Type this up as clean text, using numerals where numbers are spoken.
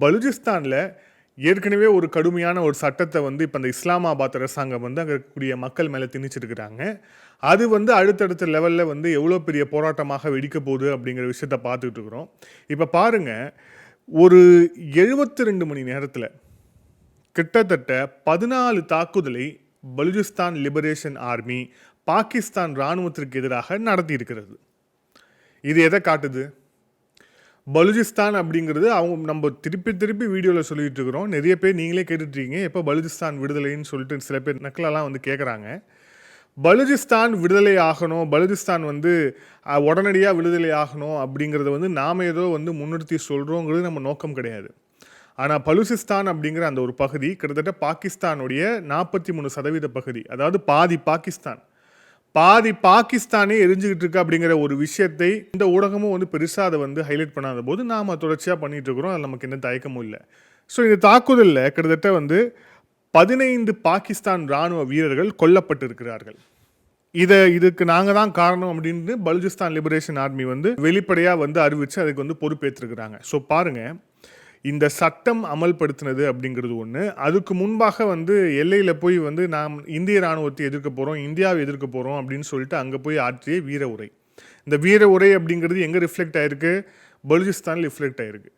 பலுச்சிஸ்தானில் ஏற்கனவே ஒரு கடுமையான ஒரு சட்டத்தை இப்போ இந்த இஸ்லாமாபாத் அரசாங்கம் அங்கே இருக்கக்கூடிய மக்கள் மேலே திணிச்சிருக்கிறாங்க. அது அடுத்தடுத்த லெவலில் எவ்வளோ பெரிய போராட்டமாக வெடிக்க போகுது அப்படிங்கிற விஷயத்த பார்த்துக்கிட்டு இருக்கிறோம். இப்போ பாருங்கள், ஒரு 72 மணி நேரத்தில் கிட்டத்தட்ட 14 தாக்குதலை பலுச்சிஸ்தான் லிபரேஷன் ஆர்மி பாகிஸ்தான் இராணுவத்திற்கு எதிராக நடத்தி இருக்கிறது. இது எதை காட்டுது? பலுச்சிஸ்தான் அப்படிங்கிறது நம்ம திருப்பி வீடியோவில் சொல்லிட்டு இருக்கிறோம். நிறைய பேர் நீங்களே கேட்டுட்ருக்கீங்க, எப்போ பலுச்சிஸ்தான் விடுதலைன்னு சொல்லிட்டு சில பேர் நக்கலெல்லாம் கேட்குறாங்க. பலுச்சிஸ்தான் விடுதலை ஆகணும், பலுச்சிஸ்தான் உடனடியாக விடுதலை ஆகணும் அப்படிங்கிறத நாம் ஏதோ முன்னிறுத்தி சொல்கிறோங்கிறது நம்ம நோக்கம் கிடையாது. ஆனால் பலுச்சிஸ்தான் அப்படிங்கிற அந்த ஒரு பகுதி கிட்டத்தட்ட பாகிஸ்தானுடைய 43% பகுதி, அதாவது பாதி பாகிஸ்தானே எரிஞ்சுக்கிட்டு இருக்கு அப்படிங்கிற ஒரு விஷயத்தை இந்த ஊடகமும் பெருசாக அதை ஹைலைட் பண்ணாத போது நாம் தொடர்ச்சியாக பண்ணிட்டு இருக்கிறோம். அதில் நமக்கு எந்த தயக்கமும் இல்லை. ஸோ இந்த தாக்குதலில் கிட்டத்தட்ட 15 பாகிஸ்தான் இராணுவ வீரர்கள் கொல்லப்பட்டிருக்கிறார்கள். இதுக்கு நாங்கள் தான் காரணம் அப்படின்னு பலுச்சிஸ்தான் லிபரேஷன் ஆர்மி வெளிப்படையாக அறிவித்து அதுக்கு பொறுப்பேற்றிருக்கிறாங்க. ஸோ பாருங்கள், இந்த சட்டம் அமல்படுத்தினது அப்படிங்கிறது ஒன்று. அதுக்கு முன்பாக எல்லையில் போய் நாம் இந்திய இராணுவத்தை எதிர்க்க போகிறோம், இந்தியாவை எதிர்க்க போகிறோம் அப்படின்னு சொல்லிட்டு அங்கே போய் ஆற்றிய வீர உரை. இந்த வீர உரை அப்படிங்கிறது எங்கே ரிஃப்ளெக்ட் ஆகிருக்கு? பலுச்சிஸ்தானில் ரிஃப்ளெக்ட் ஆகிருக்கு.